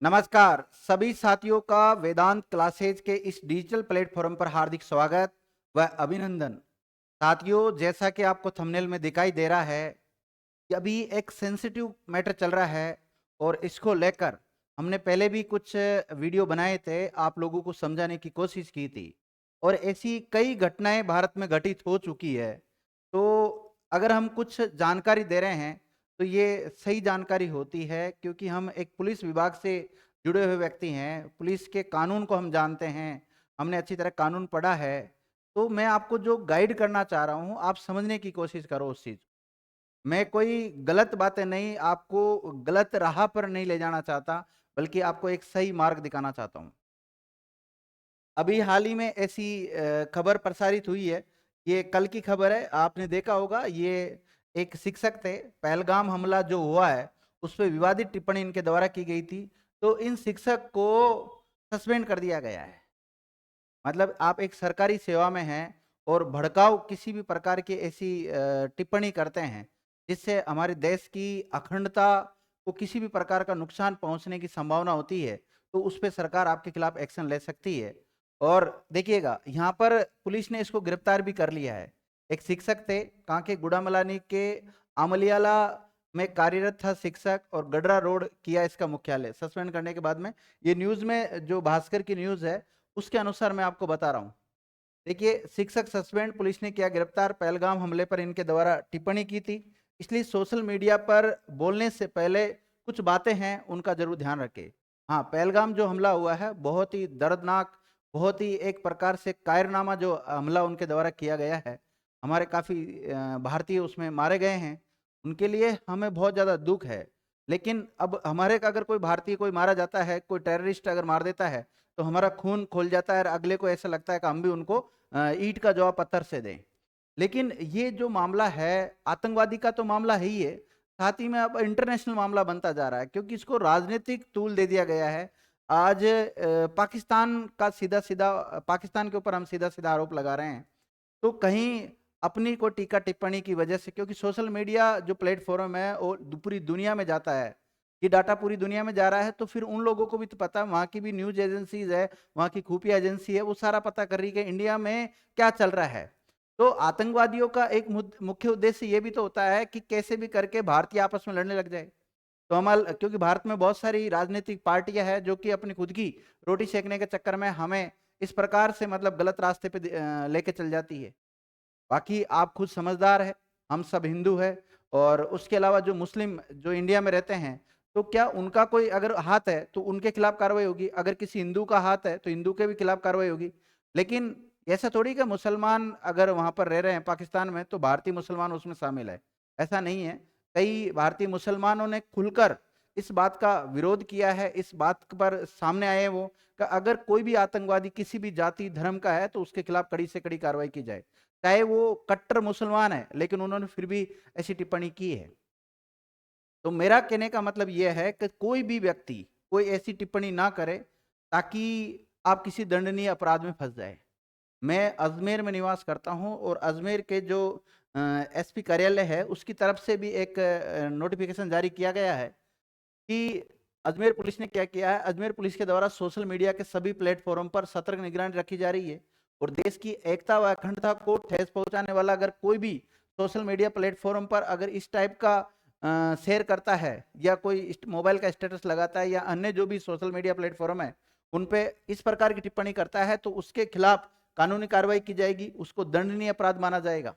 नमस्कार सभी साथियों का वेदांत क्लासेज के इस डिजिटल प्लेटफॉर्म पर हार्दिक स्वागत व अभिनंदन। साथियों, जैसा कि आपको थंबनेल में दिखाई दे रहा है कि अभी एक सेंसिटिव मैटर चल रहा है और इसको लेकर हमने पहले भी कुछ वीडियो बनाए थे, आप लोगों को समझाने की कोशिश की थी और ऐसी कई घटनाएं भारत में घटित हो चुकी है। तो अगर हम कुछ जानकारी दे रहे हैं तो ये सही जानकारी होती है, क्योंकि हम एक पुलिस विभाग से जुड़े हुए व्यक्ति हैं, पुलिस के कानून को हम जानते हैं, हमने अच्छी तरह कानून पढ़ा है। तो मैं आपको जो गाइड करना चाह रहा हूँ, आप समझने की कोशिश करो उस चीज़। मैं कोई गलत बातें नहीं, आपको गलत राह पर नहीं ले जाना चाहता, बल्कि आपको एक सही मार्ग दिखाना चाहता हूँ। अभी हाल ही में ऐसी खबर प्रसारित हुई है, ये कल की खबर है, आपने देखा होगा। ये एक शिक्षक थे, पहलगाम हमला जो हुआ है, उस पे विवादित टिप्पणी इनके द्वारा की गई थी, तो इन शिक्षक को सस्पेंड कर दिया गया है। मतलब आप एक सरकारी सेवा में हैं और भड़काऊ किसी भी प्रकार की ऐसी टिप्पणी करते हैं जिससे हमारे देश की अखंडता को किसी भी प्रकार का नुकसान पहुंचने की संभावना होती है, तो उस पर सरकार आपके खिलाफ एक्शन ले सकती है। और देखिएगा, यहाँ पर पुलिस ने इसको गिरफ्तार भी कर लिया है। एक शिक्षक थे, कांके गुड़ामलानी के आमलियाला में कार्यरत था शिक्षक, और गडरा रोड किया इसका मुख्यालय। सस्पेंड करने के बाद में ये न्यूज में जो भास्कर की न्यूज है उसके अनुसार मैं आपको बता रहा हूँ। देखिए, शिक्षक सस्पेंड, पुलिस ने किया गिरफ्तार, पहलगाम हमले पर इनके द्वारा टिप्पणी की थी, इसलिए सोशल मीडिया पर बोलने से पहले कुछ बातें हैं उनका जरूर ध्यान रखें। हाँ, पहलगाम जो हमला हुआ है बहुत ही दर्दनाक, बहुत ही एक प्रकार से कायरनामा जो हमला उनके द्वारा किया गया है। हमारे काफी भारतीय उसमें मारे गए हैं, उनके लिए हमें बहुत ज्यादा दुख है। लेकिन अब हमारे का अगर कोई भारतीय कोई मारा जाता है, कोई टेररिस्ट अगर मार देता है, तो हमारा खून खोल जाता है और अगले को ऐसा लगता है कि हम भी उनको ईंट का जवाब पत्थर से दें। लेकिन ये जो मामला है, आतंकवादी का तो मामला है ही है, साथ ही में अब इंटरनेशनल मामला बनता जा रहा है, क्योंकि इसको राजनीतिक टूल दे दिया गया है। आज पाकिस्तान का सीधा सीधा, पाकिस्तान के ऊपर हम सीधा सीधा आरोप लगा रहे हैं। तो कहीं अपनी को टीका टिप्पणी की वजह से, क्योंकि सोशल मीडिया जो प्लेटफॉर्म है वो पूरी दुनिया में जाता है, ये डाटा पूरी दुनिया में जा रहा है, तो फिर उन लोगों को भी तो पता है, वहाँ की भी न्यूज एजेंसीज है, वहाँ की खुफिया एजेंसी है, वो सारा पता कर रही है कि इंडिया में क्या चल रहा है। तो आतंकवादियों का एक मुख्य उद्देश्य ये भी तो होता है कि कैसे भी करके भारतीय आपस में लड़ने लग जाए। तो हमारे, क्योंकि भारत में बहुत सारी राजनीतिक पार्टियां हैं जो कि अपनी खुद की रोटी सेकने के चक्कर में हमें इस प्रकार से मतलब गलत रास्ते पे लेके चल जाती है। बाकी आप खुद समझदार है, हम सब हिंदू है, और उसके अलावा जो मुस्लिम जो इंडिया में रहते हैं, तो क्या उनका कोई अगर हाथ है तो उनके खिलाफ कार्रवाई होगी, अगर किसी हिंदू का हाथ है तो हिंदू के भी खिलाफ कार्रवाई होगी। लेकिन ऐसा थोड़ी कि मुसलमान अगर वहां पर रह रहे हैं पाकिस्तान में तो भारतीय मुसलमान उसमें शामिल है, ऐसा नहीं है। कई भारतीय मुसलमानों ने खुलकर इस बात का विरोध किया है, इस बात पर सामने आए हैं वो कि अगर कोई भी आतंकवादी किसी भी जाति धर्म का है तो उसके खिलाफ कड़ी से कड़ी कार्रवाई की जाए, चाहे वो कट्टर मुसलमान है, लेकिन उन्होंने फिर भी ऐसी टिप्पणी की है। तो मेरा कहने का मतलब यह है कि कोई भी व्यक्ति कोई ऐसी टिप्पणी ना करे ताकि आप किसी दंडनीय अपराध में फंस जाए। मैं अजमेर में निवास करता हूं और अजमेर के जो एसपी कार्यालय है उसकी तरफ से भी एक नोटिफिकेशन जारी किया गया है कि अजमेर पुलिस ने क्या किया है। अजमेर पुलिस के द्वारा सोशल मीडिया के सभी प्लेटफॉर्म पर सतर्क निगरानी रखी जा रही है, और देश की एकता व अखंडता को ठेस पहुंचाने वाला अगर कोई भी सोशल मीडिया प्लेटफॉर्म पर अगर इस टाइप का शेयर करता है, या कोई मोबाइल का स्टेटस लगाता है, या अन्य जो भी सोशल मीडिया प्लेटफॉर्म है उन पे इस प्रकार की टिप्पणी करता है, तो उसके खिलाफ कानूनी कार्रवाई की जाएगी, उसको दंडनीय अपराध माना जाएगा।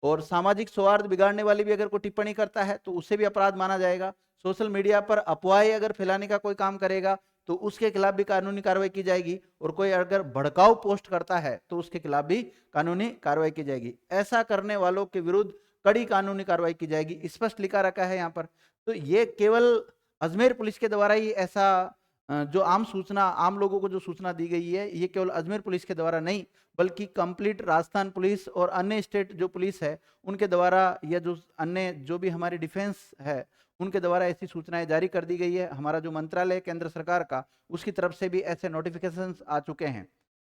और सामाजिक सौहार्द बिगाड़ने वाली भी अगर कोई टिप्पणी करता है तो उसे भी अपराध माना जाएगा। सोशल मीडिया पर अफवाहें अगर फैलाने का कोई काम करेगा तो उसके खिलाफ भी कानूनी कार्रवाई की जाएगी, और कोई अगर भड़काऊ पोस्ट करता है तो उसके खिलाफ भी कानूनी कार्रवाई की जाएगी। ऐसा करने वालों के विरुद्ध कड़ी कानूनी कार्रवाई की जाएगी, स्पष्ट लिखा रखा है यहाँ पर। तो ये केवल अजमेर पुलिस के द्वारा ही ऐसा जो आम सूचना, आम लोगों को जो सूचना दी गई है, ये केवल अजमेर पुलिस के द्वारा नहीं, बल्कि कंप्लीट राजस्थान पुलिस और अन्य स्टेट जो पुलिस है उनके द्वारा, या जो अन्य जो भी हमारी डिफेंस है उनके द्वारा ऐसी सूचनाएं जारी कर दी गई है। हमारा जो मंत्रालय केंद्र सरकार का, उसकी तरफ से भी ऐसे नोटिफिकेशंस आ चुके हैं।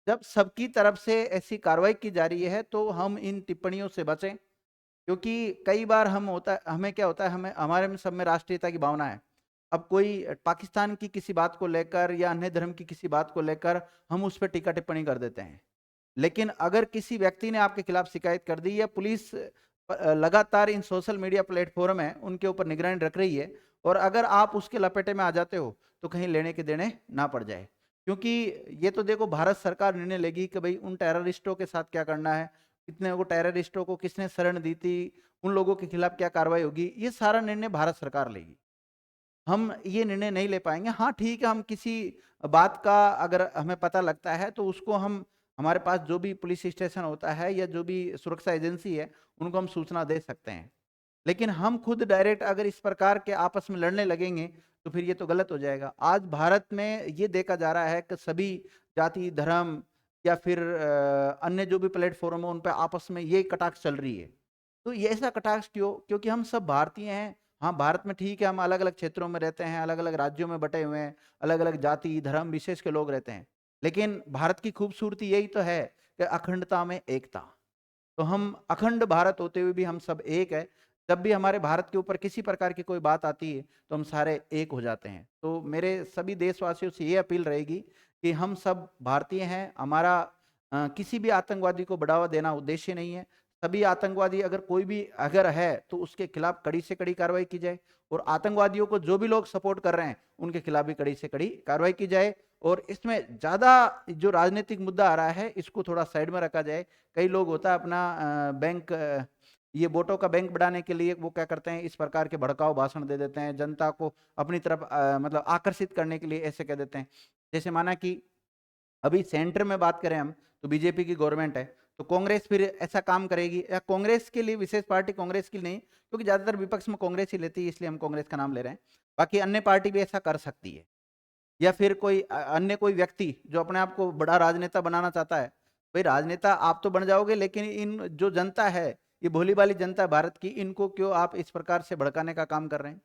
जब सबकी तरफ से ऐसी कार्रवाई की जा रही है तो हम इन टिप्पणियों से बचें, क्योंकि कई बार हम होता है, हमें क्या होता है, हमें हमारे में सब में राष्ट्रीयता की भावना है, अब कोई पाकिस्तान की किसी बात को लेकर या अन्य धर्म की किसी बात को लेकर हम उस पर टीका टिप्पणी कर देते हैं। लेकिन अगर किसी व्यक्ति ने आपके खिलाफ शिकायत कर दी या पुलिस लगातार इन सोशल मीडिया प्लेटफॉर्म है उनके ऊपर निगरानी रख रही है, और अगर आप उसके लपेटे में आ जाते हो तो कहीं लेने के देने ना पड़ जाए। क्योंकि ये तो देखो भारत सरकार निर्णय लेगी कि भाई उन टेररिस्टों के साथ क्या करना है, कितने को टेररिस्टों को किसने शरण दी थी, उन लोगों के खिलाफ क्या कार्रवाई होगी, ये सारा निर्णय भारत सरकार लेगी। हम ये निर्णय नहीं ले पाएंगे। हाँ ठीक है, हम किसी बात का अगर हमें पता लगता है तो उसको हम, हमारे पास जो भी पुलिस स्टेशन होता है या जो भी सुरक्षा एजेंसी है उनको हम सूचना दे सकते हैं। लेकिन हम खुद डायरेक्ट अगर इस प्रकार के आपस में लड़ने लगेंगे तो फिर ये तो गलत हो जाएगा। आज भारत में ये देखा जा रहा है कि सभी जाति धर्म या फिर अन्य जो भी प्लेटफॉर्म है उन पर आपस में ये कटाक्ष चल रही है। तो ये ऐसा कटाक्ष क्यों? क्योंकि हम सब भारतीय हैं। हाँ भारत में ठीक है, हम अलग अलग क्षेत्रों में रहते हैं, अलग अलग राज्यों में बटे हुए हैं, अलग अलग जाति धर्म विशेष के लोग रहते हैं, लेकिन भारत की खूबसूरती यही तो है कि अखंडता में एकता। तो हम अखंड भारत होते हुए भी हम सब एक है। जब भी हमारे भारत के ऊपर किसी प्रकार की कोई बात आती है तो हम सारे एक हो जाते हैं। तो मेरे सभी देशवासियों से ये अपील रहेगी कि हम सब भारतीय हैं। हमारा किसी भी आतंकवादी को बढ़ावा देना उद्देश्य नहीं है। सभी आतंकवादी अगर कोई भी अगर है तो उसके खिलाफ कड़ी से कड़ी कार्रवाई की जाए, और आतंकवादियों को जो भी लोग सपोर्ट कर रहे हैं उनके खिलाफ भी कड़ी से कड़ी कार्रवाई की जाए। और इसमें ज्यादा जो राजनीतिक मुद्दा आ रहा है इसको थोड़ा साइड में रखा जाए। कई लोग होता है अपना बैंक, ये वोटों का बैंक बढ़ाने के लिए वो क्या करते हैं, इस प्रकार के भड़काऊ भाषण दे देते हैं, जनता को अपनी तरफ मतलब आकर्षित करने के लिए ऐसे कह देते हैं। जैसे माना कि अभी सेंटर में बात करें हम तो बीजेपी की गवर्नमेंट है, तो कांग्रेस फिर ऐसा काम करेगी, या कांग्रेस के लिए विशेष पार्टी कांग्रेस की नहीं, क्योंकि ज्यादातर विपक्ष में कांग्रेस ही लेती है इसलिए हम कांग्रेस का नाम ले रहे हैं। बाकी अन्य पार्टी भी ऐसा कर सकती है, या फिर कोई अन्य कोई व्यक्ति जो अपने आप को बड़ा राजनेता बनाना चाहता है। भाई राजनेता आप तो बन जाओगे, लेकिन इन जो जनता है, ये भोली भाली जनता है भारत की, इनको क्यों आप इस प्रकार से भड़काने का काम कर रहे हैं?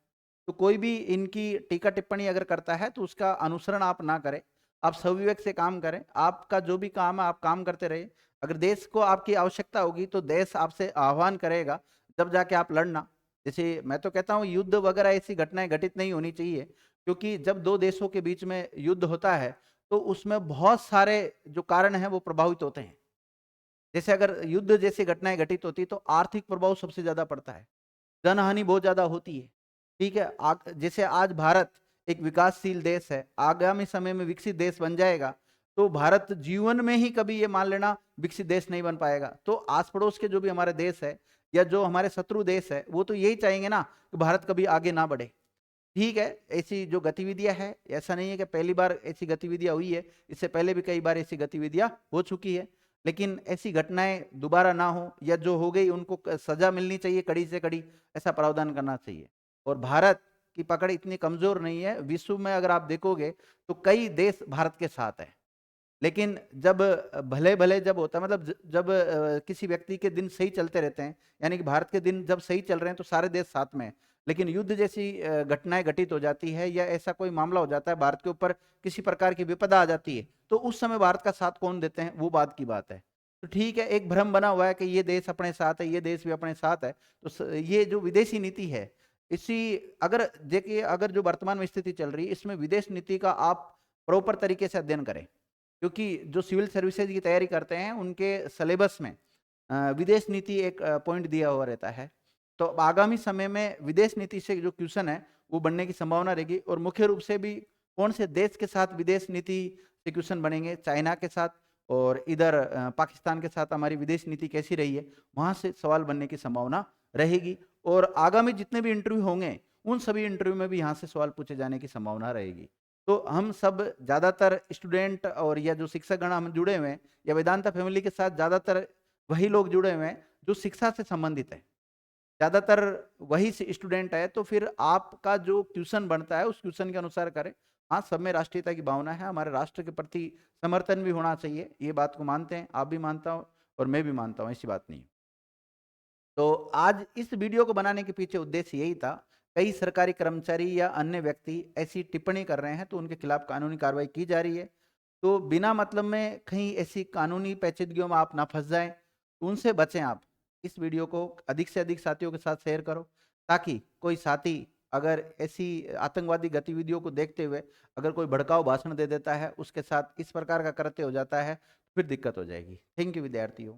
तो कोई भी इनकी टीका टिप्पणी अगर करता है तो उसका अनुसरण आप ना करें, आप सविवेक से काम करें। आपका जो भी काम है आप काम करते रहिए। अगर देश को आपकी आवश्यकता होगी तो देश आपसे आह्वान करेगा, जब जाके आप लड़ना। जैसे मैं तो कहता हूँ युद्ध वगैरह ऐसी घटनाएं घटित नहीं होनी चाहिए, क्योंकि जब दो देशों के बीच में युद्ध होता है तो उसमें बहुत सारे जो कारण हैं वो प्रभावित होते हैं। जैसे अगर युद्ध जैसी घटनाएं घटित होती तो आर्थिक प्रभाव सबसे ज्यादा पड़ता है, जनहानि बहुत ज्यादा होती है। ठीक है, जैसे आज भारत एक विकासशील देश है, आगामी समय में विकसित देश बन जाएगा, तो भारत जीवन में ही कभी ये मान लेना विकसित देश नहीं बन पाएगा। तो आस पड़ोस के जो भी हमारे देश है या जो हमारे शत्रु देश है वो तो यही चाहेंगे ना कि भारत कभी आगे ना बढ़े। ठीक है, ऐसी जो गतिविधियां है, ऐसा नहीं है कि पहली बार ऐसी गतिविधियां हुई है, इससे पहले भी कई बार ऐसी गतिविधियां हो चुकी है। लेकिन ऐसी घटनाएं दोबारा ना हो, या जो हो गई उनको सजा मिलनी चाहिए कड़ी से कड़ी, ऐसा प्रावधान करना चाहिए। और भारत की पकड़ इतनी कमजोर नहीं है, विश्व में अगर आप देखोगे तो कई देश भारत के साथ है। लेकिन जब भले भले जब होता है, मतलब जब किसी व्यक्ति के दिन सही चलते रहते हैं, यानी कि भारत के दिन जब सही चल रहे हैं तो सारे देश साथ में हैं। लेकिन युद्ध जैसी घटनाएं घटित हो जाती है या ऐसा कोई मामला हो जाता है, भारत के ऊपर किसी प्रकार की विपदा आ जाती है, तो उस समय भारत का साथ कौन देते हैं, वो बात की बात है। तो ठीक है, एक भ्रम बना हुआ है कि ये देश अपने साथ है, ये देश भी अपने साथ है। तो ये जो विदेशी नीति है, इसी अगर देखिए, अगर जो वर्तमान में स्थिति चल रही है इसमें विदेश नीति का आप प्रॉपर तरीके से अध्ययन करें। क्योंकि जो सिविल सर्विसेज की तैयारी करते हैं उनके सिलेबस में विदेश नीति एक पॉइंट दिया हुआ रहता है। तो आगामी समय में विदेश नीति से जो क्वेश्चन है वो बनने की संभावना रहेगी, और मुख्य रूप से भी कौन से देश के साथ विदेश नीति से क्वेश्चन बनेंगे, चाइना के साथ, और इधर पाकिस्तान के साथ हमारी विदेश नीति कैसी रही है, वहां से सवाल बनने की संभावना रहेगी। और आगामी जितने भी इंटरव्यू होंगे उन सभी इंटरव्यू में भी यहाँ से सवाल पूछे जाने की संभावना रहेगी। तो हम सब ज्यादातर स्टूडेंट और या जो शिक्षक गण हम जुड़े हुए हैं, या वेदांता फैमिली के साथ ज्यादातर वही लोग जुड़े हुए हैं जो शिक्षा से संबंधित है, ज्यादातर वही स्टूडेंट है। तो फिर आपका जो ट्यूशन बनता है उस ट्यूशन के अनुसार करें। हाँ, सब में राष्ट्रीयता की भावना है, हमारे राष्ट्र के प्रति समर्थन भी होना चाहिए, ये बात को मानते हैं, आप भी मानता हूँ और मैं भी मानता हूँ, ऐसी बात नहीं। तो आज इस वीडियो को बनाने के पीछे उद्देश्य यही था। कई सरकारी कर्मचारी या अन्य व्यक्ति ऐसी टिप्पणी कर रहे हैं तो उनके खिलाफ कानूनी कार्रवाई की जा रही है। तो बिना मतलब में कहीं ऐसी कानूनी पेचीदगियों में आप ना फंस जाएं, उनसे बचें आप। इस वीडियो को अधिक से अधिक साथियों के साथ शेयर करो, ताकि कोई साथी अगर ऐसी आतंकवादी गतिविधियों को देखते हुए अगर कोई भड़काऊ भाषण दे देता है, उसके साथ इस प्रकार का कृत्य हो जाता है, फिर दिक्कत हो जाएगी। थैंक यू विद्यार्थियों।